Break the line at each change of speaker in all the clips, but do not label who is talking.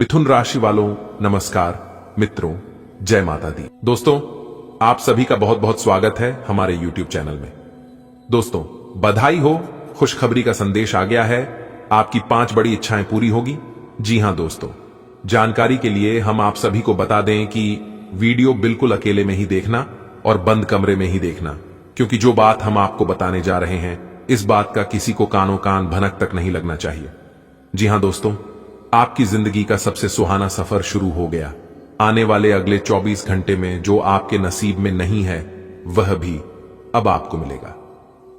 मिथुन राशि वालों नमस्कार। मित्रों जय माता दी। दोस्तों आप सभी का बहुत बहुत स्वागत है हमारे YouTube चैनल में। दोस्तों बधाई हो, खुशखबरी का संदेश आ गया है। आपकी 5 बड़ी इच्छाएं पूरी होगी। जी हां दोस्तों, जानकारी के लिए हम आप सभी को बता दें कि वीडियो बिल्कुल अकेले में ही देखना और बंद कमरे में ही देखना, क्योंकि जो बात हम आपको बताने जा रहे हैं इस बात का किसी को कानों कान भनक तक नहीं लगना चाहिए। जी हां दोस्तों, आपकी जिंदगी का सबसे सुहाना सफर शुरू हो गया। आने वाले अगले 24 घंटे में जो आपके नसीब में नहीं है वह भी अब आपको मिलेगा।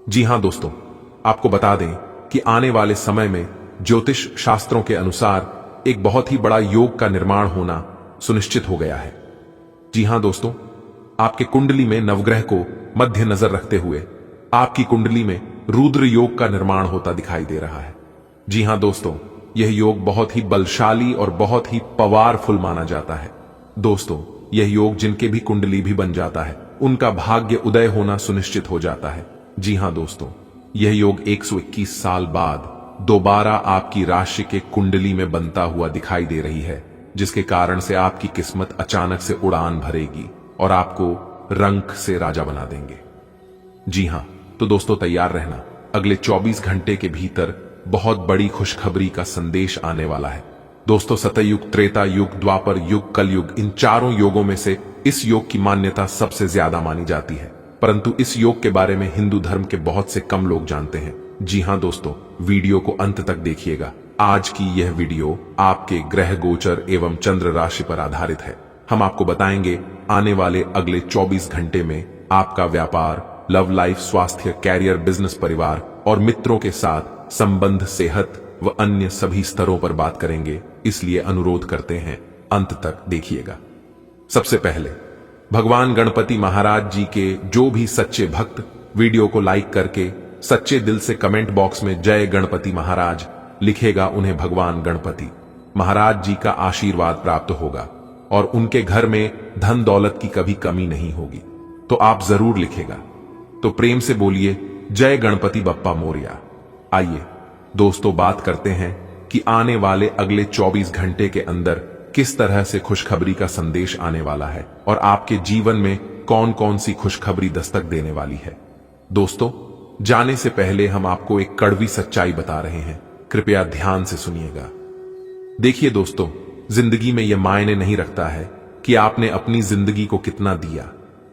जी हां दोस्तों, आपको बता दें कि आने वाले समय में ज्योतिष शास्त्रों के अनुसार एक बहुत ही बड़ा योग का निर्माण होना सुनिश्चित हो गया है। जी हां दोस्तों, आपके कुंडली में नवग्रह को मध्य नजर रखते हुए आपकी कुंडली में रुद्र योग का निर्माण होता दिखाई दे रहा है। जी हां दोस्तों, यह योग बहुत ही बलशाली और बहुत ही पावरफुल माना जाता है। दोस्तों यह योग जिनके भी कुंडली भी बन जाता है उनका भाग्य उदय होना सुनिश्चित हो जाता है। जी हां दोस्तों, यह योग 121 साल बाद दोबारा आपकी राशि के कुंडली में बनता हुआ दिखाई दे रही है, जिसके कारण से आपकी किस्मत अचानक से उड़ान भरेगी और आपको रंक से राजा बना देंगे। जी हां, तो दोस्तों तैयार रहना, अगले 24 घंटे के भीतर बहुत बड़ी खुशखबरी का संदेश आने वाला है। दोस्तों सतयुग, त्रेता युग, द्वापर युग, कलयुग, इन चारों योगों में से इस योग की मान्यता सबसे ज्यादा मानी जाती है, परंतु इस योग के बारे में हिंदू धर्म के बहुत से कम लोग जानते हैं। जी हां दोस्तों, वीडियो को अंत तक देखिएगा। आज की यह वीडियो आपके ग्रह गोचर एवं चंद्र राशि पर आधारित है। हम आपको बताएंगे आने वाले अगले 24 घंटे में आपका व्यापार, लव लाइफ, स्वास्थ्य, कैरियर, बिजनेस, परिवार और मित्रों के साथ संबंध, सेहत व अन्य सभी स्तरों पर बात करेंगे, इसलिए अनुरोध करते हैं अंत तक देखिएगा। सबसे पहले भगवान गणपति महाराज जी के जो भी सच्चे भक्त वीडियो को लाइक करके सच्चे दिल से कमेंट बॉक्स में जय गणपति महाराज लिखेगा, उन्हें भगवान गणपति महाराज जी का आशीर्वाद प्राप्त होगा और उनके घर में धन दौलत की कभी कमी नहीं होगी। तो आप जरूर लिखेगा, तो प्रेम से बोलिए जय गणपति बप्पा मोरया। आइए दोस्तों बात करते हैं कि आने वाले अगले 24 घंटे के अंदर किस तरह से खुशखबरी का संदेश आने वाला है और आपके जीवन में कौन कौन सी खुशखबरी दस्तक देने वाली है। दोस्तों जाने से पहले हम आपको एक कड़वी सच्चाई बता रहे हैं, कृपया ध्यान से सुनिएगा। देखिए दोस्तों, जिंदगी में यह मायने नहीं रखता है कि आपने अपनी जिंदगी को कितना दिया,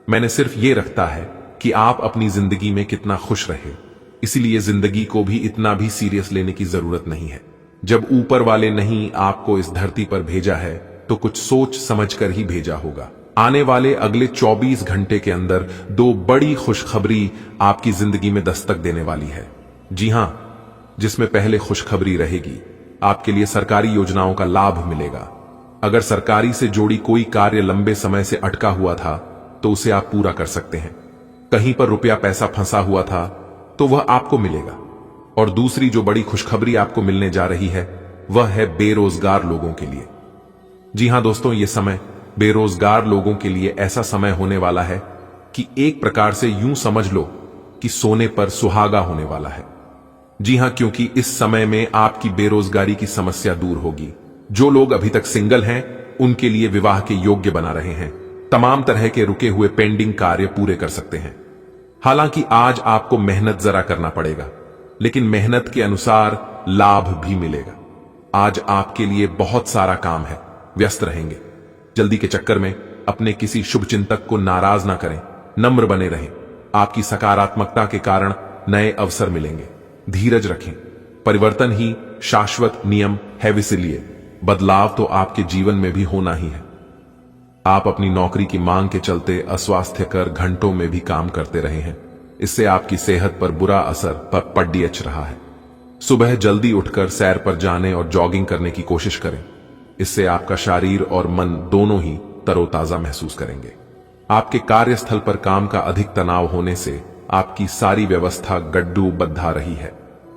मैंने सिर्फ ये रखता है कि आप अपनी जिंदगी में कितना खुश रहे। इसीलिए जिंदगी को भी इतना भी सीरियस लेने की जरूरत नहीं है। जब ऊपर वाले नहीं आपको इस धरती पर भेजा है तो कुछ सोच समझकर ही भेजा होगा। आने वाले अगले 24 घंटे के अंदर 2 बड़ी खुशखबरी आपकी जिंदगी में दस्तक देने वाली है। जी हां, जिसमें पहले खुशखबरी रहेगी आपके लिए सरकारी योजनाओं का लाभ मिलेगा। अगर सरकारी से जोड़ी कोई कार्य लंबे समय से अटका हुआ था तो उसे आप पूरा कर सकते हैं। कहीं पर रुपया पैसा फंसा हुआ था तो वह आपको मिलेगा। और दूसरी जो बड़ी खुशखबरी आपको मिलने जा रही है वह है बेरोजगार लोगों के लिए। जी हां दोस्तों, यह समय बेरोजगार लोगों के लिए ऐसा समय होने वाला है कि एक प्रकार से यूं समझ लो कि सोने पर सुहागा होने वाला है। जी हां, क्योंकि इस समय में आपकी बेरोजगारी की समस्या दूर होगी। जो लोग अभी तक सिंगल हैं उनके लिए विवाह के योग्य बना रहे हैं। तमाम तरह के रुके हुए पेंडिंग कार्य पूरे कर सकते हैं। हालांकि आज आपको मेहनत जरा करना पड़ेगा, लेकिन मेहनत के अनुसार लाभ भी मिलेगा। आज आपके लिए बहुत सारा काम है, व्यस्त रहेंगे। जल्दी के चक्कर में अपने किसी शुभ चिंतक को नाराज ना करें, नम्र बने रहें। आपकी सकारात्मकता के कारण नए अवसर मिलेंगे। धीरज रखें, परिवर्तन ही शाश्वत नियम है, इसलिए बदलाव तो आपके जीवन में भी होना ही है। आप अपनी नौकरी की मांग के चलते अस्वास्थ्यकर घंटों में भी काम करते रहे हैं, इससे आपकी सेहत पर बुरा असर पड़ रहा है। सुबह जल्दी उठकर सैर पर जाने और जॉगिंग करने की कोशिश करें, इससे आपका शरीर और मन दोनों ही तरोताजा महसूस करेंगे। आपके कार्यस्थल पर काम का अधिक तनाव होने से आपकी सारी व्यवस्था गड्ढू बद्धा रही है।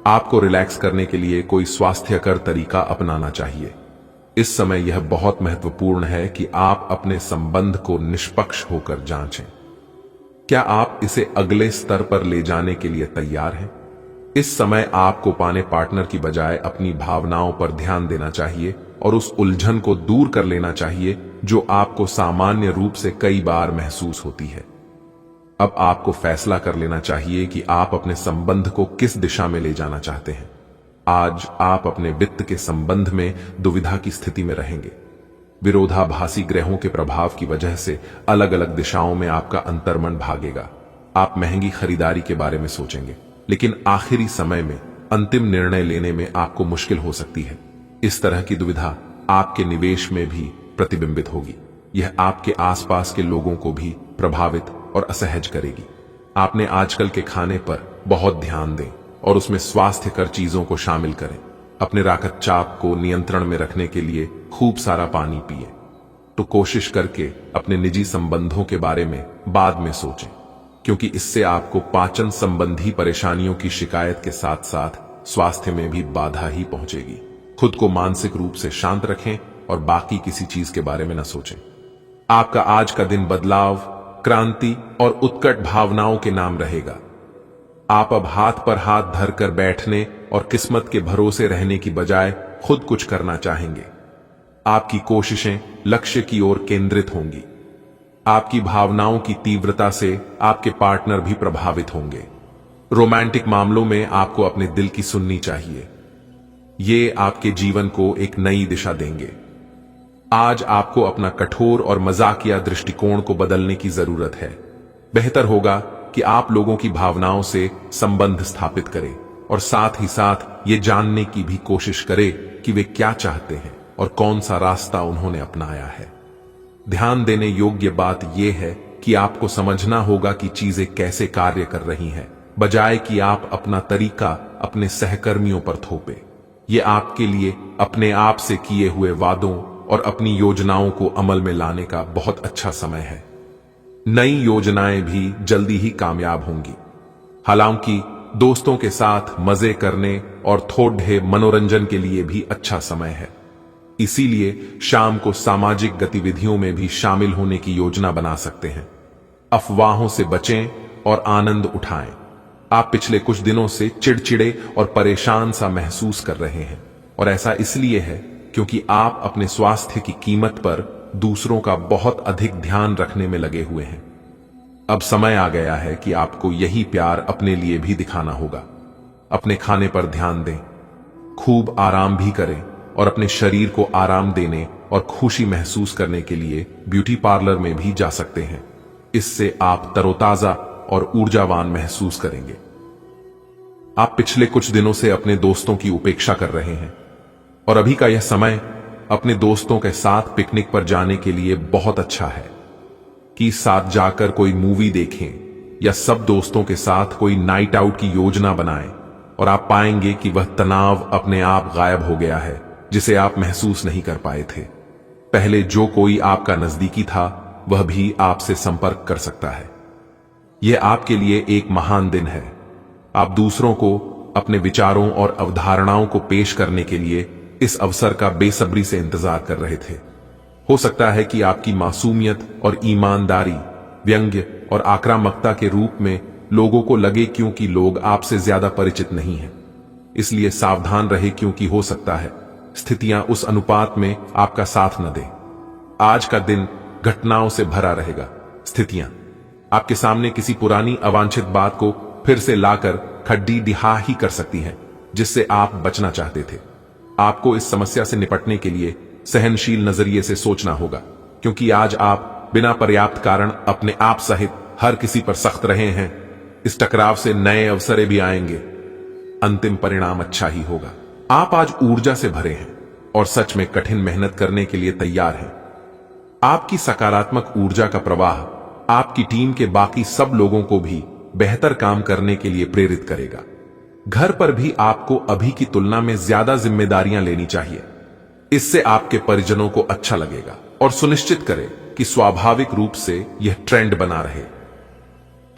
आपको रिलैक्स करने के लिए कोई स्वास्थ्यकर तरीका अपनाना चाहिए। इस समय यह बहुत महत्वपूर्ण है कि आप अपने संबंध को निष्पक्ष होकर जांचें। क्या आप इसे अगले स्तर पर ले जाने के लिए तैयार हैं? इस समय आपको पाने पार्टनर की बजाय अपनी भावनाओं पर ध्यान देना चाहिए और उस उलझन को दूर कर लेना चाहिए जो आपको सामान्य रूप से कई बार महसूस होती है। अब आपको फैसला कर लेना चाहिए कि आप अपने संबंध को किस दिशा में ले जाना चाहते हैं। आज आप अपने वित्त के संबंध में दुविधा की स्थिति में रहेंगे। विरोधाभासी ग्रहों के प्रभाव की वजह से अलग अलग दिशाओं में आपका अंतर्मन भागेगा। आप महंगी खरीदारी के बारे में सोचेंगे, लेकिन आखिरी समय में अंतिम निर्णय लेने में आपको मुश्किल हो सकती है। इस तरह की दुविधा आपके निवेश में भी प्रतिबिंबित होगी। यह आपके आसपास के लोगों को भी प्रभावित और असहज करेगी। आपने आजकल के खाने पर बहुत ध्यान दें और उसमें स्वास्थ्यकर चीजों को शामिल करें। अपने रक्तचाप को नियंत्रण में रखने के लिए खूब सारा पानी पिए। तो कोशिश करके अपने निजी संबंधों के बारे में बाद में सोचें, क्योंकि इससे आपको पाचन संबंधी परेशानियों की शिकायत के साथ साथ स्वास्थ्य में भी बाधा ही पहुंचेगी। खुद को मानसिक रूप से शांत रखें और बाकी किसी चीज के बारे में न सोचें। आपका आज का दिन बदलाव, क्रांति और उत्कट भावनाओं के नाम रहेगा। आप अब हाथ पर हाथ धरकर बैठने और किस्मत के भरोसे रहने की बजाय खुद कुछ करना चाहेंगे। आपकी कोशिशें लक्ष्य की ओर केंद्रित होंगी। आपकी भावनाओं की तीव्रता से आपके पार्टनर भी प्रभावित होंगे। रोमांटिक मामलों में आपको अपने दिल की सुननी चाहिए। ये आपके जीवन को एक नई दिशा देंगे। आज आपको अपना कठोर और मजाकिया दृष्टिकोण को बदलने की जरूरत है। बेहतर होगा कि आप लोगों की भावनाओं से संबंध स्थापित करें और साथ ही साथ ये जानने की भी कोशिश करें कि वे क्या चाहते हैं और कौन सा रास्ता उन्होंने अपनाया है। ध्यान देने योग्य बात यह है कि आपको समझना होगा कि चीजें कैसे कार्य कर रही हैं, बजाय कि आप अपना तरीका अपने सहकर्मियों पर थोपे। ये आपके लिए अपने आप से किए हुए वादों और अपनी योजनाओं को अमल में लाने का बहुत अच्छा समय है। नई योजनाएं भी जल्दी ही कामयाब होंगी। हालांकि दोस्तों के साथ मजे करने और थोड़े मनोरंजन के लिए भी अच्छा समय है। इसीलिए शाम को सामाजिक गतिविधियों में भी शामिल होने की योजना बना सकते हैं। अफवाहों से बचें और आनंद उठाएं। आप पिछले कुछ दिनों से चिड़चिड़े और परेशान सा महसूस कर रहे हैं, और ऐसा इसलिए है क्योंकि आप अपने स्वास्थ्य की कीमत पर दूसरों का बहुत अधिक ध्यान रखने में लगे हुए हैं। अब समय आ गया है कि आपको यही प्यार अपने लिए भी दिखाना होगा। अपने खाने पर ध्यान दें, खूब आराम भी करें और अपने शरीर को आराम देने और खुशी महसूस करने के लिए ब्यूटी पार्लर में भी जा सकते हैं। इससे आप तरोताजा और ऊर्जावान महसूस करेंगे। आप पिछले कुछ दिनों से अपने दोस्तों की उपेक्षा कर रहे हैं, और अभी का यह समय अपने दोस्तों के साथ पिकनिक पर जाने के लिए बहुत अच्छा है। कि साथ जाकर कोई मूवी देखें या सब दोस्तों के साथ कोई नाइट आउट की योजना बनाएं, और आप पाएंगे कि वह तनाव अपने आप गायब हो गया है जिसे आप महसूस नहीं कर पाए थे। पहले जो कोई आपका नजदीकी था वह भी आपसे संपर्क कर सकता है। यह आपके लिए एक महान दिन है। आप दूसरों को अपने विचारों और अवधारणाओं को पेश करने के लिए इस अवसर का बेसब्री से इंतजार कर रहे थे। हो सकता है कि आपकी मासूमियत और ईमानदारी व्यंग्य और आक्रामकता के रूप में लोगों को लगे, क्योंकि लोग आपसे ज्यादा परिचित नहीं हैं। इसलिए सावधान रहे, क्योंकि हो सकता है स्थितियां उस अनुपात में आपका साथ न दें। आज का दिन घटनाओं से भरा रहेगा। स्थितियां आपके सामने किसी पुरानी अवांछित बात को फिर से लाकर खड्डी दिहा ही कर सकती हैं, जिससे आप बचना चाहते थे। आपको इस समस्या से निपटने के लिए सहनशील नजरिए से सोचना होगा, क्योंकि आज आप बिना पर्याप्त कारण अपने आप सहित हर किसी पर सख्त रहे हैं। इस टकराव से नए अवसरें भी आएंगे। अंतिम परिणाम अच्छा ही होगा। आप आज ऊर्जा से भरे हैं और सच में कठिन मेहनत करने के लिए तैयार हैं। आपकी सकारात्मक ऊर्जा का प्रवाह आपकी टीम के बाकी सब लोगों को भी बेहतर काम करने के लिए प्रेरित करेगा। घर पर भी आपको अभी की तुलना में ज्यादा जिम्मेदारियां लेनी चाहिए। इससे आपके परिजनों को अच्छा लगेगा, और सुनिश्चित करें कि स्वाभाविक रूप से यह ट्रेंड बना रहे।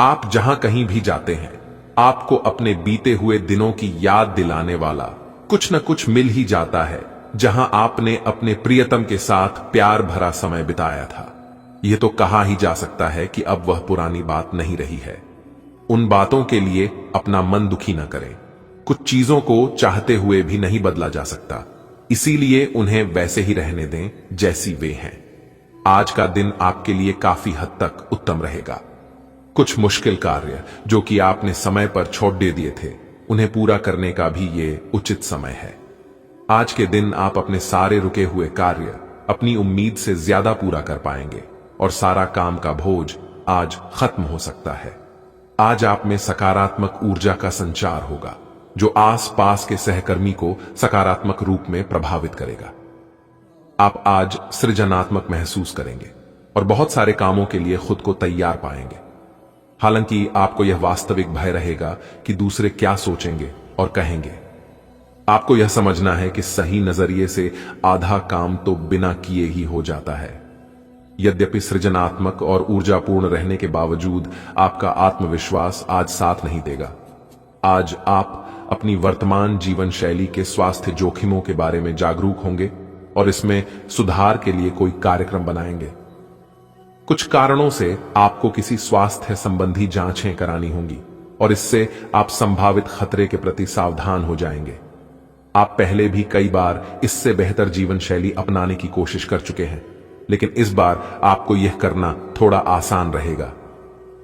आप जहां कहीं भी जाते हैं, आपको अपने बीते हुए दिनों की याद दिलाने वाला कुछ न कुछ मिल ही जाता है, जहां आपने अपने प्रियतम के साथ प्यार भरा समय बिताया था। यह तो कहा ही जा सकता है कि अब वह पुरानी बात नहीं रही है। उन बातों के लिए अपना मन दुखी न करें। कुछ चीजों को चाहते हुए भी नहीं बदला जा सकता, इसीलिए उन्हें वैसे ही रहने दें जैसी वे हैं। आज का दिन आपके लिए काफी हद तक उत्तम रहेगा। कुछ मुश्किल कार्य जो कि आपने समय पर छोड़ दे दिए थे, उन्हें पूरा करने का भी ये उचित समय है। आज के दिन आप अपने सारे रुके हुए कार्य अपनी उम्मीद से ज्यादा पूरा कर पाएंगे और सारा काम का बोझ आज खत्म हो सकता है। आज आप में सकारात्मक ऊर्जा का संचार होगा जो आस-पास के सहकर्मी को सकारात्मक रूप में प्रभावित करेगा। आप आज सृजनात्मक महसूस करेंगे और बहुत सारे कामों के लिए खुद को तैयार पाएंगे। हालांकि आपको यह वास्तविक भय रहेगा कि दूसरे क्या सोचेंगे और कहेंगे। आपको यह समझना है कि सही नजरिए से आधा काम तो बिना किए ही हो जाता है। यद्यपि सृजनात्मक और ऊर्जापूर्ण रहने के बावजूद आपका आत्मविश्वास आज साथ नहीं देगा। आज आप अपनी वर्तमान जीवन शैली के स्वास्थ्य जोखिमों के बारे में जागरूक होंगे और इसमें सुधार के लिए कोई कार्यक्रम बनाएंगे। कुछ कारणों से आपको किसी स्वास्थ्य संबंधी जांचें करानी होंगी और इससे आप संभावित खतरे के प्रति सावधान हो जाएंगे। आप पहले भी कई बार इससे बेहतर जीवन शैली अपनाने की कोशिश कर चुके हैं, लेकिन इस बार आपको यह करना थोड़ा आसान रहेगा।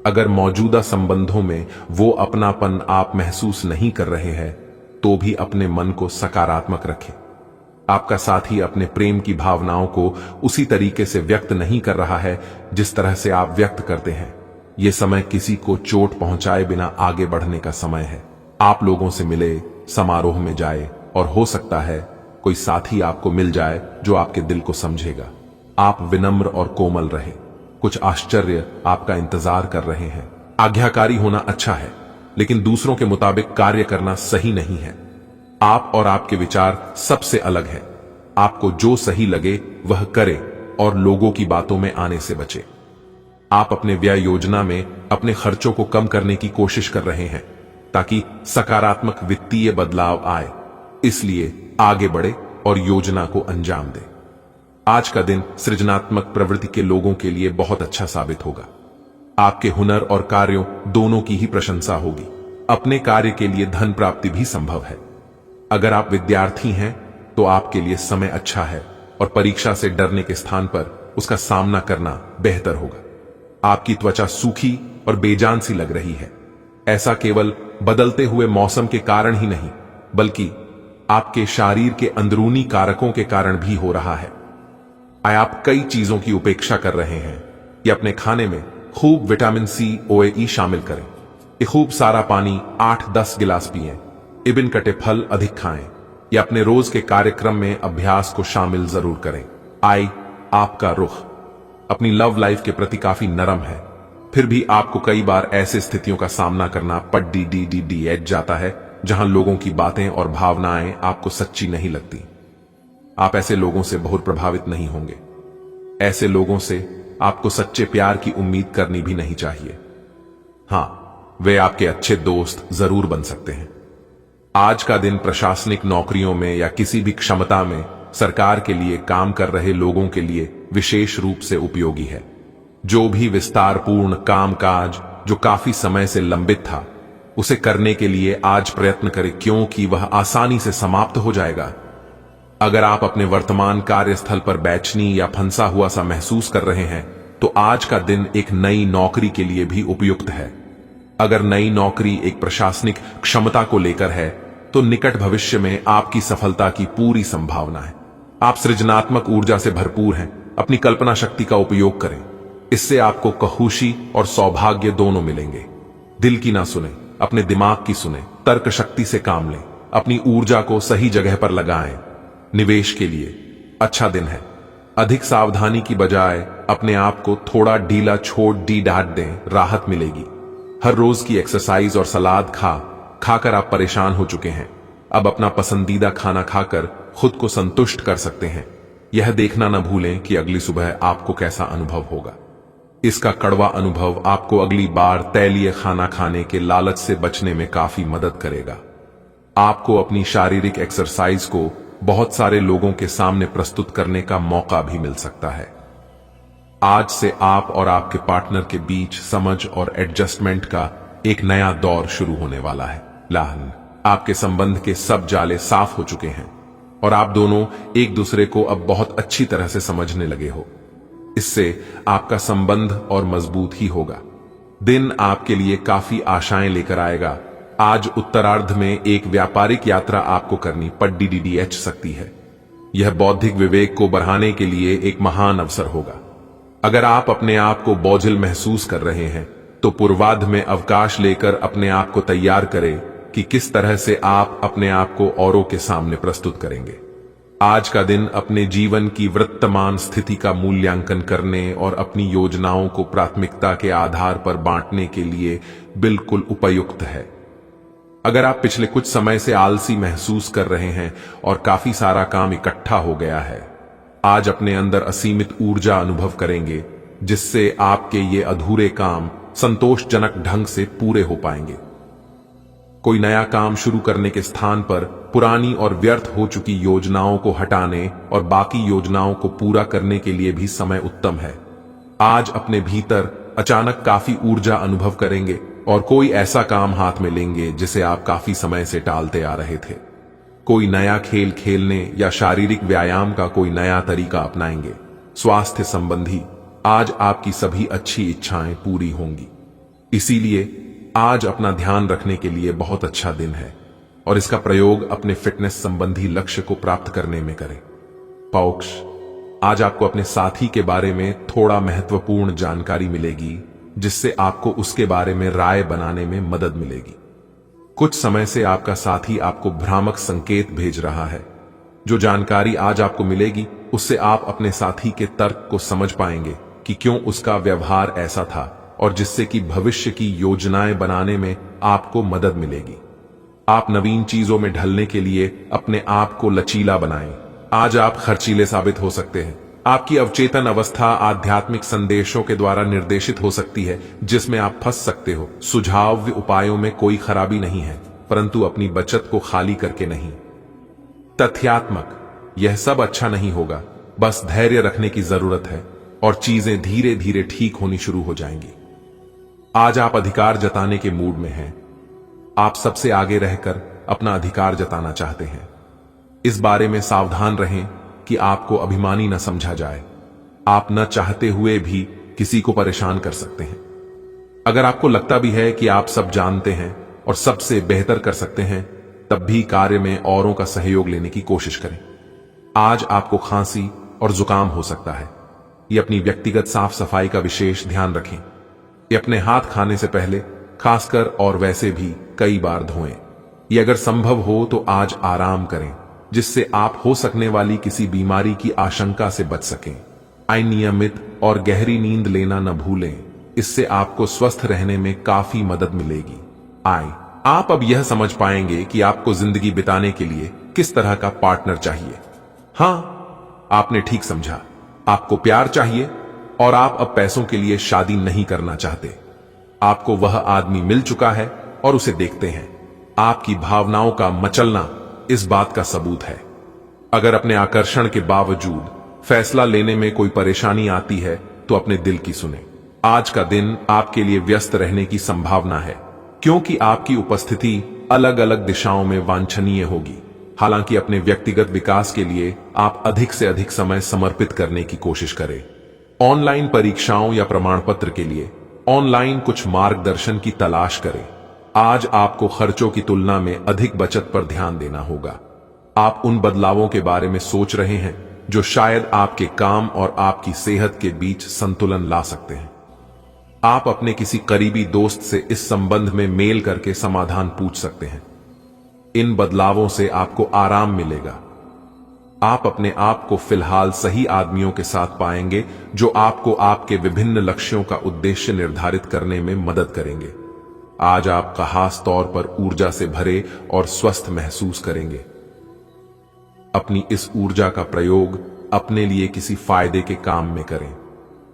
अगर मौजूदा संबंधों में वो अपनापन आप महसूस नहीं कर रहे हैं, तो भी अपने मन को सकारात्मक रखें। आपका साथी अपने प्रेम की भावनाओं को उसी तरीके से व्यक्त नहीं कर रहा है जिस तरह से आप व्यक्त करते हैं। यह समय किसी को चोट पहुंचाए बिना आगे बढ़ने का समय है। आप लोगों से मिले, समारोह में जाए और हो सकता है कोई साथी आपको मिल जाए जो आपके दिल को समझेगा। आप विनम्र और कोमल रहें। कुछ आश्चर्य आपका इंतजार कर रहे हैं। आज्ञाकारी होना अच्छा है, लेकिन दूसरों के मुताबिक कार्य करना सही नहीं है। आप और आपके विचार सबसे अलग है। आपको जो सही लगे वह करे और लोगों की बातों में आने से बचे। आप अपने व्यय योजना में अपने खर्चों को कम करने की कोशिश कर रहे हैं ताकि सकारात्मक वित्तीय बदलाव आए। इसलिए आगे बढ़े और योजना को अंजाम दें। आज का दिन सृजनात्मक प्रवृत्ति के लोगों के लिए बहुत अच्छा साबित होगा। आपके हुनर और कार्यों दोनों की ही प्रशंसा होगी। अपने कार्य के लिए धन प्राप्ति भी संभव है। अगर आप विद्यार्थी हैं तो आपके लिए समय अच्छा है और परीक्षा से डरने के स्थान पर उसका सामना करना बेहतर होगा। आपकी त्वचा सूखी और बेजान सी लग रही है। ऐसा केवल बदलते हुए मौसम के कारण ही नहीं, बल्कि आपके शरीर के अंदरूनी कारकों के कारण भी हो रहा है। आप कई चीजों की उपेक्षा कर रहे हैं कि अपने खाने में खूब विटामिन सी, OAE शामिल करें। खूब सारा पानी 8-10 गिलास पिएं। इबिन कटे फल अधिक खाएं या अपने रोज के कार्यक्रम में अभ्यास को शामिल जरूर करें। आपका रुख अपनी लव लाइफ के प्रति काफी नरम है, फिर भी आपको कई बार ऐसे स्थितियों का सामना करना पड़ जाता है जहां लोगों की बातें और भावनाएं आपको सच्ची नहीं लगती। आप ऐसे लोगों से बहुत प्रभावित नहीं होंगे। ऐसे लोगों से आपको सच्चे प्यार की उम्मीद करनी भी नहीं चाहिए। हां, वे आपके अच्छे दोस्त जरूर बन सकते हैं। आज का दिन प्रशासनिक नौकरियों में या किसी भी क्षमता में सरकार के लिए काम कर रहे लोगों के लिए विशेष रूप से उपयोगी है। जो भी विस्तारपूर्ण कामकाज जो काफी समय से लंबित था, उसे करने के लिए आज प्रयत्न करें, क्योंकि वह आसानी से समाप्त हो जाएगा। अगर आप अपने वर्तमान कार्यस्थल पर बेचैनी या फंसा हुआ सा महसूस कर रहे हैं, तो आज का दिन एक नई नौकरी के लिए भी उपयुक्त है। अगर नई नौकरी एक प्रशासनिक क्षमता को लेकर है, तो निकट भविष्य में आपकी सफलता की पूरी संभावना है। आप सृजनात्मक ऊर्जा से भरपूर हैं। अपनी कल्पना शक्ति का उपयोग करें। इससे आपको खुशी और सौभाग्य दोनों मिलेंगे। दिल की ना सुने, अपने दिमाग की सुने। तर्क शक्ति से काम लें। अपनी ऊर्जा को सही जगह पर लगाएं। निवेश के लिए अच्छा दिन है। अधिक सावधानी की बजाय अपने आप को थोड़ा ढीला छोड़ डांट दें, राहत मिलेगी। हर रोज की एक्सरसाइज और सलाद खाकर आप परेशान हो चुके हैं। अब अपना पसंदीदा खाना खाकर खुद को संतुष्ट कर सकते हैं। यह देखना न भूलें कि अगली सुबह आपको कैसा अनुभव होगा। इसका कड़वा अनुभव आपको अगली बार तैलीय खाना खाने के लालच से बचने में काफी मदद करेगा। आपको अपनी शारीरिक एक्सरसाइज को बहुत सारे लोगों के सामने प्रस्तुत करने का मौका भी मिल सकता है। आज से आप और आपके पार्टनर के बीच समझ और एडजस्टमेंट का एक नया दौर शुरू होने वाला है। आपके संबंध के सब जाले साफ हो चुके हैं। और आप दोनों एक दूसरे को अब बहुत अच्छी तरह से समझने लगे हो। इससे आपका संबंध और मजबूत ही होगा। दिन आपके लिए काफी आशाएं लेकर आएगा। आज उत्तरार्ध में एक व्यापारिक यात्रा आपको करनी पड़ सकती है। यह बौद्धिक विवेक को बढ़ाने के लिए एक महान अवसर होगा। अगर आप अपने आप को बोझिल महसूस कर रहे हैं तो पूर्वार्ध में अवकाश लेकर अपने आप को तैयार करें कि किस तरह से आप अपने आप को औरों के सामने प्रस्तुत करेंगे। आज का दिन अपने जीवन की वर्तमान स्थिति का मूल्यांकन करने और अपनी योजनाओं को प्राथमिकता के आधार पर बांटने के लिए बिल्कुल उपयुक्त है। अगर आप पिछले कुछ समय से आलसी महसूस कर रहे हैं और काफी सारा काम इकट्ठा हो गया है, आज अपने अंदर असीमित ऊर्जा अनुभव करेंगे, जिससे आपके ये अधूरे काम संतोषजनक ढंग से पूरे हो पाएंगे। कोई नया काम शुरू करने के स्थान पर पुरानी और व्यर्थ हो चुकी योजनाओं को हटाने और बाकी योजनाओं को पूरा करने के लिए भी समय उत्तम है। आज अपने भीतर अचानक काफी ऊर्जा अनुभव करेंगे और कोई ऐसा काम हाथ में लेंगे जिसे आप काफी समय से टालते आ रहे थे। कोई नया खेल खेलने या शारीरिक व्यायाम का कोई नया तरीका अपनाएंगे। स्वास्थ्य संबंधी आज आपकी सभी अच्छी इच्छाएं पूरी होंगी। इसीलिए आज अपना ध्यान रखने के लिए बहुत अच्छा दिन है और इसका प्रयोग अपने फिटनेस संबंधी लक्ष्य को प्राप्त करने में करें। पौक्ष, आज आपको अपने साथी के बारे में थोड़ा महत्वपूर्ण जानकारी मिलेगी, जिससे आपको उसके बारे में राय बनाने में मदद मिलेगी। कुछ समय से आपका साथी आपको भ्रामक संकेत भेज रहा है। जो जानकारी आज आपको मिलेगी उससे आप अपने साथी के तर्क को समझ पाएंगे कि क्यों उसका व्यवहार ऐसा था, और जिससे कि भविष्य की योजनाएं बनाने में आपको मदद मिलेगी। आप नवीन चीजों में ढलने के लिए अपने आप को लचीला बनाएं। आज आप खर्चीले साबित हो सकते हैं। आपकी अवचेतन अवस्था आध्यात्मिक संदेशों के द्वारा निर्देशित हो सकती है, जिसमें आप फंस सकते हो। सुझाव उपायों में कोई खराबी नहीं है, परंतु अपनी बचत को खाली करके नहीं। तथ्यात्मक, यह सब अच्छा नहीं होगा, बस धैर्य रखने की जरूरत है और चीजें धीरे धीरे ठीक होनी शुरू हो जाएंगी। आज आप अधिकार जताने के मूड में हैं। आप सबसे आगे रहकर अपना अधिकार जताना चाहते हैं। इस बारे में सावधान रहें कि आपको अभिमानी न समझा जाए। आप न चाहते हुए भी किसी को परेशान कर सकते हैं। अगर आपको लगता भी है कि आप सब जानते हैं और सबसे बेहतर कर सकते हैं, तब भी कार्य में औरों का सहयोग लेने की कोशिश करें। आज आपको खांसी और जुकाम हो सकता है। ये अपनी व्यक्तिगत साफ सफाई का विशेष ध्यान रखें। ये अपने हाथ खाने से पहले खासकर और वैसे भी कई बार धोएं। ये अगर संभव हो तो आज आराम करें, जिससे आप हो सकने वाली किसी बीमारी की आशंका से बच सकें। अनियमित और गहरी नींद लेना न भूलें, इससे आपको स्वस्थ रहने में काफी मदद मिलेगी। आप अब यह समझ पाएंगे कि आपको जिंदगी बिताने के लिए किस तरह का पार्टनर चाहिए। हां, आपने ठीक समझा। आपको प्यार चाहिए और आप अब पैसों के लिए शादी नहीं करना चाहते। आपको वह आदमी मिल चुका है और उसे देखते हैं। आपकी भावनाओं का मचलना इस बात का सबूत है। अगर अपने आकर्षण के बावजूद फैसला लेने में कोई परेशानी आती है तो अपने दिल की सुने। आज का दिन आपके लिए व्यस्त रहने की संभावना है, क्योंकि आपकी उपस्थिति अलग अलग दिशाओं में वांछनीय होगी। हालांकि अपने व्यक्तिगत विकास के लिए आप अधिक से अधिक समय समर्पित करने की कोशिश करें। ऑनलाइन परीक्षाओं या प्रमाण पत्र के लिए ऑनलाइन कुछ मार्गदर्शन की तलाश करें। आज आपको खर्चों की तुलना में अधिक बचत पर ध्यान देना होगा। आप उन बदलावों के बारे में सोच रहे हैं जो शायद आपके काम और आपकी सेहत के बीच संतुलन ला सकते हैं। आप अपने किसी करीबी दोस्त से इस संबंध में मेल करके समाधान पूछ सकते हैं। इन बदलावों से आपको आराम मिलेगा। आप अपने आप को फिलहाल सही आदमियों के साथ पाएंगे जो आपको आपके विभिन्न लक्ष्यों का उद्देश्य निर्धारित करने में मदद करेंगे। आज आप खास तौर पर ऊर्जा से भरे और स्वस्थ महसूस करेंगे। अपनी इस ऊर्जा का प्रयोग अपने लिए किसी फायदे के काम में करें।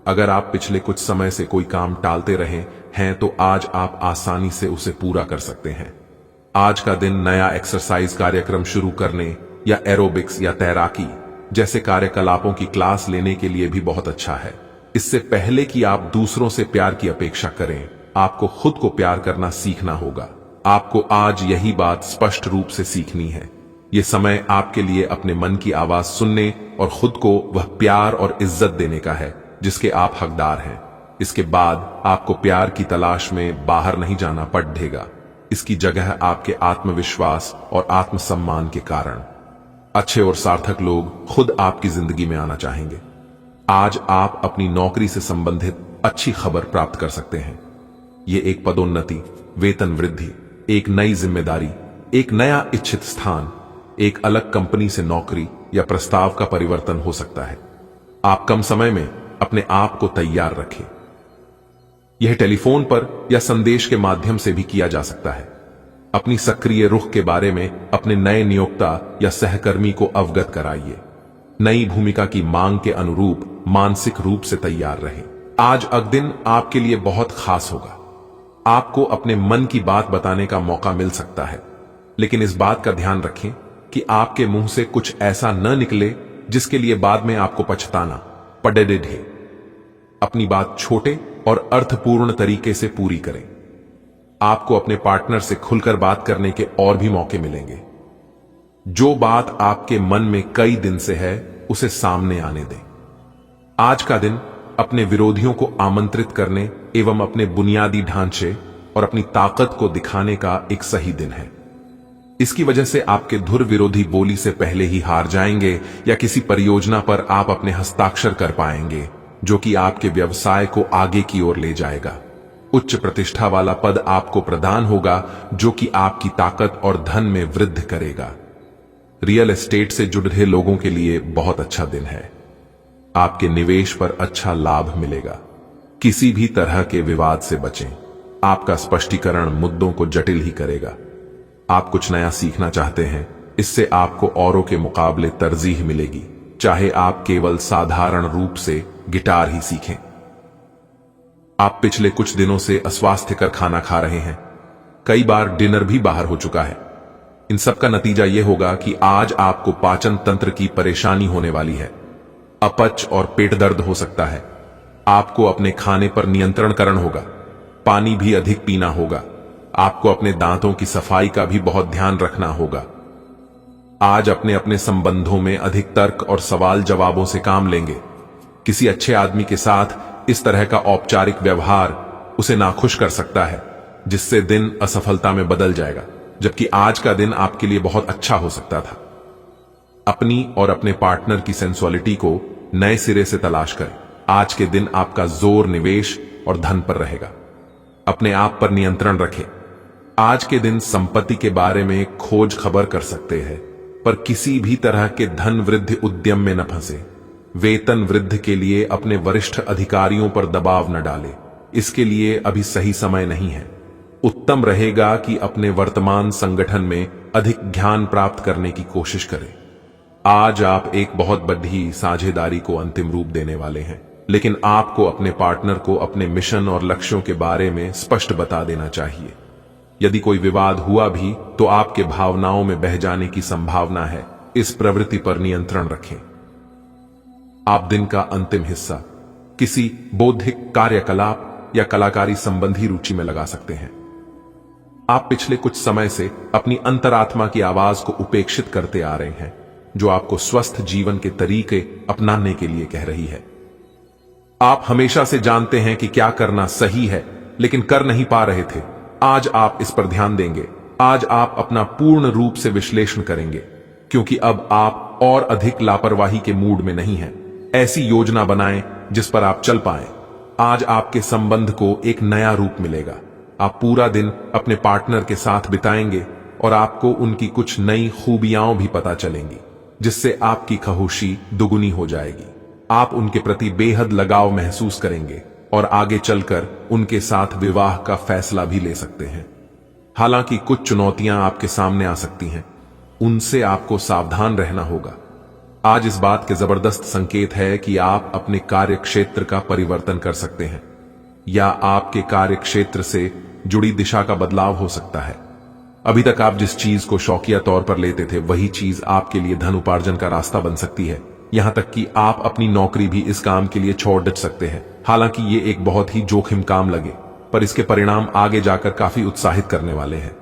अगर आप पिछले कुछ समय से कोई काम टालते रहे हैं तो आज आप आसानी से उसे पूरा कर सकते हैं। आज का दिन नया एक्सरसाइज कार्यक्रम शुरू करने या एरोबिक्स या तैराकी जैसे कार्यकलापों की क्लास लेने के लिए भी बहुत अच्छा है। इससे पहले कि आप दूसरों से प्यार की अपेक्षा करें, आपको खुद को प्यार करना सीखना होगा। आपको आज यही बात स्पष्ट रूप से सीखनी है। ये समय आपके लिए अपने मन की आवाज सुनने और खुद को वह प्यार और इज्जत देने का है जिसके आप हकदार हैं। इसके बाद आपको प्यार की तलाश में बाहर नहीं जाना पड़ेगा। इसकी जगह आपके आत्मविश्वास और आत्मसम्मान के कारण अच्छे और सार्थक लोग खुद आपकी जिंदगी में आना चाहेंगे। आज आप अपनी नौकरी से संबंधित अच्छी खबर प्राप्त कर सकते हैं। ये एक पदोन्नति, वेतन वृद्धि, एक नई जिम्मेदारी, एक नया इच्छित स्थान, एक अलग कंपनी से नौकरी या प्रस्ताव का परिवर्तन हो सकता है। आप कम समय में अपने आप को तैयार रखें। यह टेलीफोन पर या संदेश के माध्यम से भी किया जा सकता है। अपनी सक्रिय रुख के बारे में अपने नए नियोक्ता या सहकर्मी को अवगत कराइए। नई भूमिका की मांग के अनुरूप मानसिक रूप से तैयार रहें। आज का दिन आपके लिए बहुत खास होगा। आपको अपने मन की बात बताने का मौका मिल सकता है, लेकिन इस बात का ध्यान रखें कि आपके मुंह से कुछ ऐसा न निकले जिसके लिए बाद में आपको पछताना पड़े। अपनी बात छोटे और अर्थपूर्ण तरीके से पूरी करें। आपको अपने पार्टनर से खुलकर बात करने के और भी मौके मिलेंगे। जो बात आपके मन में कई दिन से है उसे सामने आने दें। आज का दिन अपने विरोधियों को आमंत्रित करने एवं अपने बुनियादी ढांचे और अपनी ताकत को दिखाने का एक सही दिन है। इसकी वजह से आपके धुर विरोधी बोली से पहले ही हार जाएंगे या किसी परियोजना पर आप अपने हस्ताक्षर कर पाएंगे जो कि आपके व्यवसाय को आगे की ओर ले जाएगा। उच्च प्रतिष्ठा वाला पद आपको प्रदान होगा जो कि आपकी ताकत और धन में वृद्धि करेगा। रियल एस्टेट से जुड़ रहे लोगों के लिए बहुत अच्छा दिन है। आपके निवेश पर अच्छा लाभ मिलेगा। किसी भी तरह के विवाद से बचें। आपका स्पष्टीकरण मुद्दों को जटिल ही करेगा। आप कुछ नया सीखना चाहते हैं, इससे आपको औरों के मुकाबले तरजीह मिलेगी, चाहे आप केवल साधारण रूप से गिटार ही सीखें। आप पिछले कुछ दिनों से अस्वास्थ्यकर खाना खा रहे हैं। कई बार डिनर भी बाहर हो चुका है। इन सब का नतीजा यह होगा कि आज आपको पाचन तंत्र की परेशानी होने वाली है। अपच और पेट दर्द हो सकता है। आपको अपने खाने पर नियंत्रण करना होगा। पानी भी अधिक पीना होगा। आपको अपने दांतों की सफाई का भी बहुत ध्यान रखना होगा। आज अपने अपने संबंधों में अधिक तर्क और सवाल जवाबों से काम लेंगे। किसी अच्छे आदमी के साथ इस तरह का औपचारिक व्यवहार उसे नाखुश कर सकता है, जिससे दिन असफलता में बदल जाएगा, जबकि आज का दिन आपके लिए बहुत अच्छा हो सकता था। अपनी और अपने पार्टनर की सेंसुअलिटी को नए सिरे से तलाश करें। आज के दिन आपका जोर निवेश और धन पर रहेगा। अपने आप पर नियंत्रण रखें। आज के दिन संपत्ति के बारे में खोज खबर कर सकते हैं, पर किसी भी तरह के धन वृद्धि उद्यम में न फंसे। वेतन वृद्धि के लिए अपने वरिष्ठ अधिकारियों पर दबाव न डालें। इसके लिए अभी सही समय नहीं है। उत्तम रहेगा कि अपने वर्तमान संगठन में अधिक ज्ञान प्राप्त करने की कोशिश करें। आज आप एक बहुत बड़ी साझेदारी को अंतिम रूप देने वाले हैं, लेकिन आपको अपने पार्टनर को अपने मिशन और लक्ष्यों के बारे में स्पष्ट बता देना चाहिए। यदि कोई विवाद हुआ भी तो आपके भावनाओं में बह जाने की संभावना है। इस प्रवृत्ति पर नियंत्रण रखें। आप दिन का अंतिम हिस्सा किसी बौद्धिक कार्यकलाप या कलाकारी संबंधी रुचि में लगा सकते हैं। आप पिछले कुछ समय से अपनी अंतरात्मा की आवाज को उपेक्षित करते आ रहे हैं, जो आपको स्वस्थ जीवन के तरीके अपनाने के लिए कह रही है। आप हमेशा से जानते हैं कि क्या करना सही है, लेकिन कर नहीं पा रहे थे। आज आप इस पर ध्यान देंगे। आज आप अपना पूर्ण रूप से विश्लेषण करेंगे, क्योंकि अब आप और अधिक लापरवाही के मूड में नहीं हैं। ऐसी योजना बनाएं जिस पर आप चल पाएं। आज आपके संबंध को एक नया रूप मिलेगा। आप पूरा दिन अपने पार्टनर के साथ बिताएंगे और आपको उनकी कुछ नई खूबियां भी पता चलेंगी, जिससे आपकी खहुशी दुगुनी हो जाएगी। आप उनके प्रति बेहद लगाव महसूस करेंगे और आगे चलकर उनके साथ विवाह का फैसला भी ले सकते हैं। हालांकि कुछ चुनौतियां आपके सामने आ सकती हैं, उनसे आपको सावधान रहना होगा। आज इस बात के जबरदस्त संकेत है कि आप अपने कार्य क्षेत्र का परिवर्तन कर सकते हैं, या आपके कार्य क्षेत्र से जुड़ी दिशा का बदलाव हो सकता है। अभी तक आप जिस चीज को शौकिया तौर पर लेते थे, वही चीज आपके लिए धन उपार्जन का रास्ता बन सकती है। यहां तक कि आप अपनी नौकरी भी इस काम के लिए छोड़ डट सकते हैं। हालांकि ये एक बहुत ही जोखिम काम लगे, पर इसके परिणाम आगे जाकर काफी उत्साहित करने वाले हैं।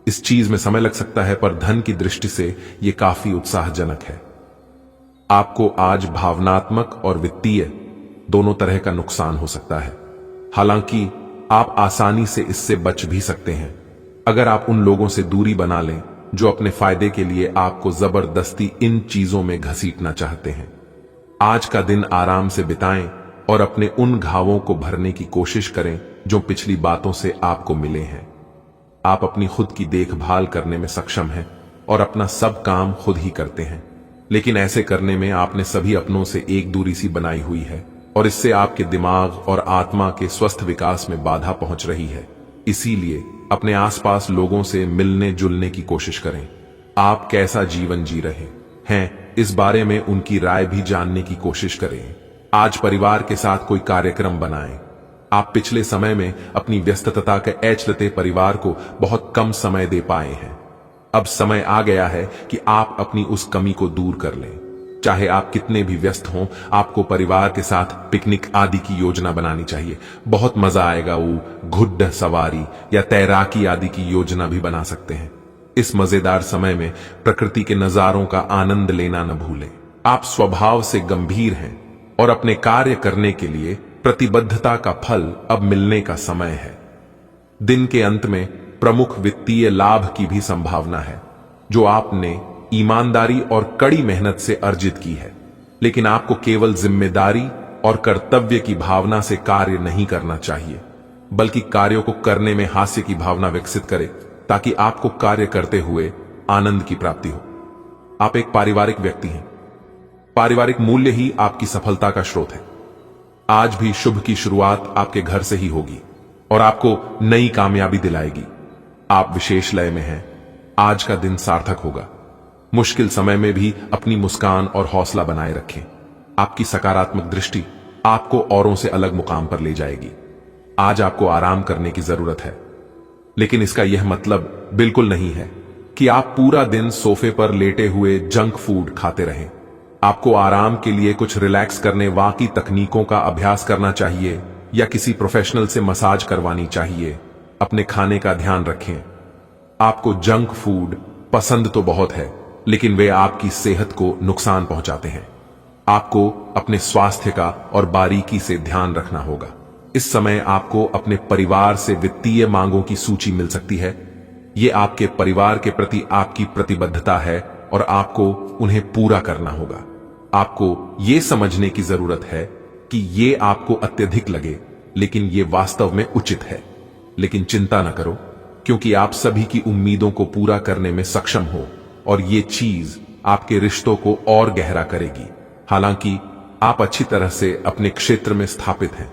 इस चीज में समय लग सकता है, पर धन की दृष्टि से यह काफी उत्साहजनक है। आपको आज भावनात्मक और वित्तीय दोनों तरह का नुकसान हो सकता है। हालांकि आप आसानी से इससे बच भी सकते हैं अगर आप उन लोगों से दूरी बना लें जो अपने फायदे के लिए आपको जबरदस्ती इन चीजों में घसीटना चाहते हैं। आज का दिन आराम से बिताएं और अपने उन घावों को भरने की कोशिश करें जो पिछली बातों से आपको मिले हैं। आप अपनी खुद की देखभाल करने में सक्षम हैं और अपना सब काम खुद ही करते हैं, लेकिन ऐसे करने में आपने सभी अपनों से एक दूरी सी बनाई हुई है और इससे आपके दिमाग और आत्मा के स्वस्थ विकास में बाधा पहुंच रही है। इसीलिए अपने आसपास लोगों से मिलने जुलने की कोशिश करें। आप कैसा जीवन जी रहे हैं इस बारे में उनकी राय भी जानने की कोशिश करें। आज परिवार के साथ कोई कार्यक्रम बनाएं। आप पिछले समय में अपनी व्यस्तता के चलते परिवार को बहुत कम समय दे पाए हैं। अब समय आ गया है कि आप अपनी उस कमी को दूर कर लें। चाहे आप कितने भी व्यस्त हों, आपको परिवार के साथ पिकनिक आदि की योजना बनानी चाहिए। बहुत मजा आएगा। वो घुड्ड सवारी या तैराकी आदि की योजना भी बना सकते हैं। इस मजेदार समय में प्रकृति के नजारों का आनंद लेना न भूलें। आप स्वभाव से गंभीर हैं और अपने कार्य करने के लिए प्रतिबद्धता का फल अब मिलने का समय है। दिन के अंत में प्रमुख वित्तीय लाभ की भी संभावना है जो आपने ईमानदारी और कड़ी मेहनत से अर्जित की है। लेकिन आपको केवल जिम्मेदारी और कर्तव्य की भावना से कार्य नहीं करना चाहिए, बल्कि कार्यों को करने में हास्य की भावना विकसित करें ताकि आपको कार्य करते हुए आनंद की प्राप्ति हो। आप एक पारिवारिक व्यक्ति हैं। पारिवारिक मूल्य ही आपकी सफलता का स्रोत है। आज भी शुभ की शुरुआत आपके घर से ही होगी और आपको नई कामयाबी दिलाएगी। आप विशेष लय में हैं। आज का दिन सार्थक होगा। मुश्किल समय में भी अपनी मुस्कान और हौसला बनाए रखें। आपकी सकारात्मक दृष्टि आपको औरों से अलग मुकाम पर ले जाएगी। आज आपको आराम करने की जरूरत है, लेकिन इसका यह मतलब बिल्कुल नहीं है कि आप पूरा दिन सोफे पर लेटे हुए जंक फूड खाते रहें। आपको आराम के लिए कुछ रिलैक्स करने वाली तकनीकों का अभ्यास करना चाहिए या किसी प्रोफेशनल से मसाज करवानी चाहिए। अपने खाने का ध्यान रखें। आपको जंक फूड पसंद तो बहुत है, लेकिन वे आपकी सेहत को नुकसान पहुंचाते हैं। आपको अपने स्वास्थ्य का और बारीकी से ध्यान रखना होगा। इस समय आपको अपने परिवार से वित्तीय मांगों की सूची मिल सकती है। यह आपके परिवार के प्रति आपकी प्रतिबद्धता है और आपको उन्हें पूरा करना होगा। आपको यह समझने की जरूरत है कि यह आपको अत्यधिक लगे, लेकिन यह वास्तव में उचित है। लेकिन चिंता न करो, क्योंकि आप सभी की उम्मीदों को पूरा करने में सक्षम हो और ये चीज आपके रिश्तों को और गहरा करेगी। हालांकि आप अच्छी तरह से अपने क्षेत्र में स्थापित हैं,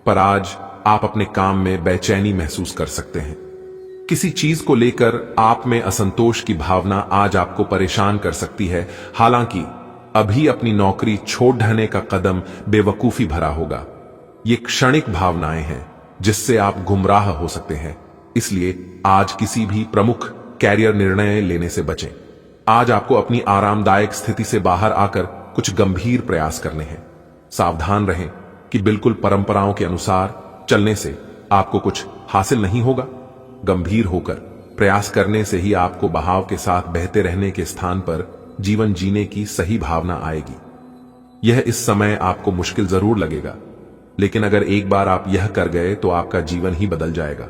पर आज आप अपने काम में बेचैनी महसूस कर सकते हैं। किसी चीज को लेकर आप में असंतोष की भावना आज आपको परेशान कर सकती है। हालांकि अभी अपनी नौकरी छोड़ देने का कदम बेवकूफी भरा होगा। ये क्षणिक भावनाएं हैं जिससे आप गुमराह हो सकते हैं। इसलिए आज किसी भी प्रमुख कैरियर निर्णय लेने से बचें। आज आपको अपनी आरामदायक स्थिति से बाहर आकर कुछ गंभीर प्रयास करने हैं। सावधान रहें कि बिल्कुल परंपराओं के अनुसार चलने से आपको कुछ हासिल नहीं होगा। गंभीर होकर प्रयास करने से ही आपको बहाव के साथ बहते रहने के स्थान पर जीवन जीने की सही भावना आएगी। यह इस समय आपको मुश्किल जरूर लगेगा, लेकिन अगर एक बार आप यह कर गए तो आपका जीवन ही बदल जाएगा।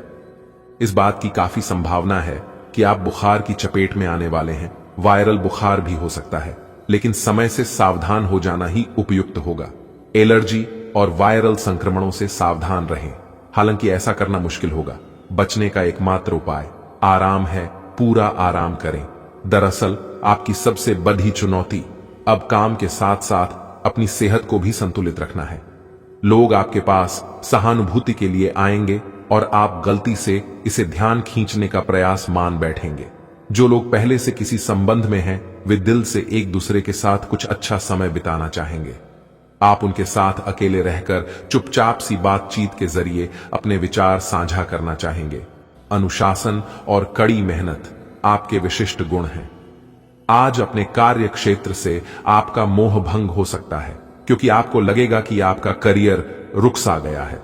इस बात की काफी संभावना है कि आप बुखार की चपेट में आने वाले हैं। वायरल बुखार भी हो सकता है, लेकिन समय से सावधान हो जाना ही उपयुक्त होगा। एलर्जी और वायरल संक्रमणों से सावधान रहें। हालांकि ऐसा करना मुश्किल होगा। बचने का एकमात्र उपाय आराम है। पूरा आराम करें। दरअसल आपकी सबसे बड़ी चुनौती अब काम के साथ साथ अपनी सेहत को भी संतुलित रखना है। लोग आपके पास सहानुभूति के लिए आएंगे और आप गलती से इसे ध्यान खींचने का प्रयास मान बैठेंगे। जो लोग पहले से किसी संबंध में हैं, वे दिल से एक दूसरे के साथ कुछ अच्छा समय बिताना चाहेंगे। आप उनके साथ अकेले रहकर चुपचाप सी बातचीत के जरिए अपने विचार साझा करना चाहेंगे। अनुशासन और कड़ी मेहनत आपके विशिष्ट गुण हैं। आज अपने कार्य क्षेत्र से आपका मोह भंग हो सकता है, क्योंकि आपको लगेगा कि आपका करियर रुक सा गया है।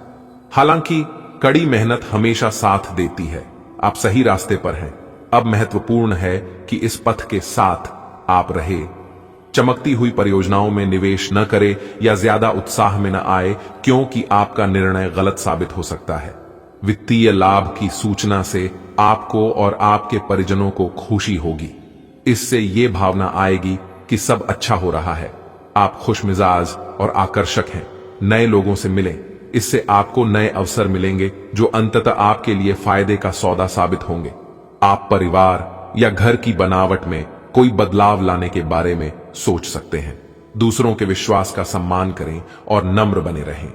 हालांकि कड़ी मेहनत हमेशा साथ देती है। आप सही रास्ते पर हैं। अब महत्वपूर्ण है कि इस पथ के साथ आप रहे। चमकती हुई परियोजनाओं में निवेश न करें या ज्यादा उत्साह में न आए, क्योंकि आपका निर्णय गलत साबित हो सकता है। वित्तीय लाभ की सूचना से आपको और आपके परिजनों को खुशी होगी। इससे ये भावना आएगी कि सब अच्छा हो रहा है। आप खुशमिजाज और आकर्षक हैं। नए लोगों से मिलें, इससे आपको नए अवसर मिलेंगे जो अंततः आपके लिए फायदे का सौदा साबित होंगे। आप परिवार या घर की बनावट में कोई बदलाव लाने के बारे में सोच सकते हैं। दूसरों के विश्वास का सम्मान करें और नम्र बने रहें।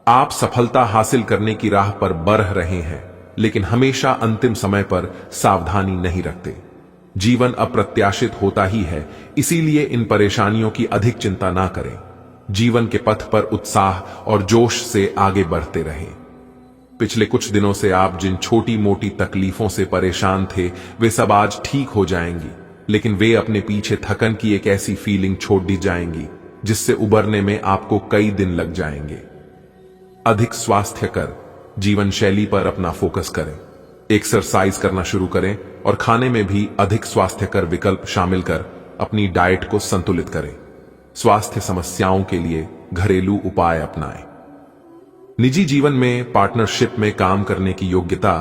आप सफलता हासिल करने की राह पर बढ़ रहे हैं, लेकिन हमेशा अंतिम समय पर सावधानी नहीं रखते। जीवन अप्रत्याशित होता ही है, इसीलिए इन परेशानियों की अधिक चिंता ना करें। जीवन के पथ पर उत्साह और जोश से आगे बढ़ते रहें। पिछले कुछ दिनों से आप जिन छोटी मोटी तकलीफों से परेशान थे, वे सब आज ठीक हो जाएंगी, लेकिन वे अपने पीछे थकन की एक ऐसी फीलिंग छोड़ दी जाएंगी जिससे उबरने में आपको कई दिन लग जाएंगे। अधिक स्वास्थ्यकर जीवन शैली पर अपना फोकस करें। एक्सरसाइज करना शुरू करें और खाने में भी अधिक स्वास्थ्यकर विकल्प शामिल कर अपनी डाइट को संतुलित करें। स्वास्थ्य समस्याओं के लिए घरेलू उपाय अपनाएं। निजी जीवन में पार्टनरशिप में काम करने की योग्यता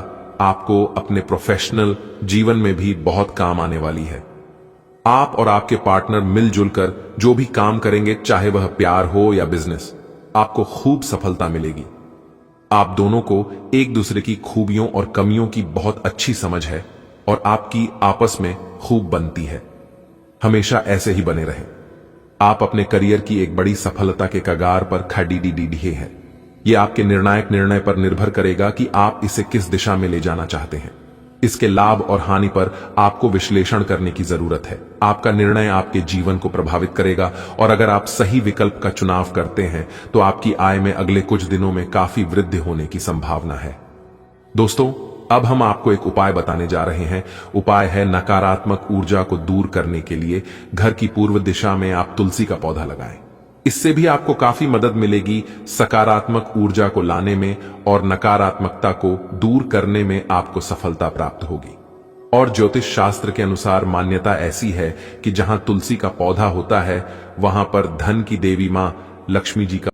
आपको अपने प्रोफेशनल जीवन में भी बहुत काम आने वाली है। आप और आपके पार्टनर मिलजुल कर जो भी काम करेंगे, चाहे वह प्यार हो या बिजनेस, आपको खूब सफलता मिलेगी। आप दोनों को एक दूसरे की खूबियों और कमियों की बहुत अच्छी समझ है और आपकी आपस में खूब बनती है। हमेशा ऐसे ही बने रहें। आप अपने करियर की एक बड़ी सफलता के कगार पर खड़ी हैं। यह आपके निर्णायक निर्णय पर निर्भर करेगा कि आप इसे किस दिशा में ले जाना चाहते हैं। इसके लाभ और हानि पर आपको विश्लेषण करने की जरूरत है। आपका निर्णय आपके जीवन को प्रभावित करेगा और अगर आप सही विकल्प का चुनाव करते हैं तो आपकी आय में अगले कुछ दिनों में काफी वृद्धि होने की संभावना है। दोस्तों, अब हम आपको एक उपाय बताने जा रहे हैं। उपाय है नकारात्मक ऊर्जा को दूर करने के लिए घर की पूर्व दिशा में आप तुलसी का पौधा लगाएं। इससे भी आपको काफी मदद मिलेगी सकारात्मक ऊर्जा को लाने में और नकारात्मकता को दूर करने में आपको सफलता प्राप्त होगी। और ज्योतिष शास्त्र के अनुसार मान्यता ऐसी है कि जहां तुलसी का पौधा होता है, वहां पर धन की देवी मां लक्ष्मी जी का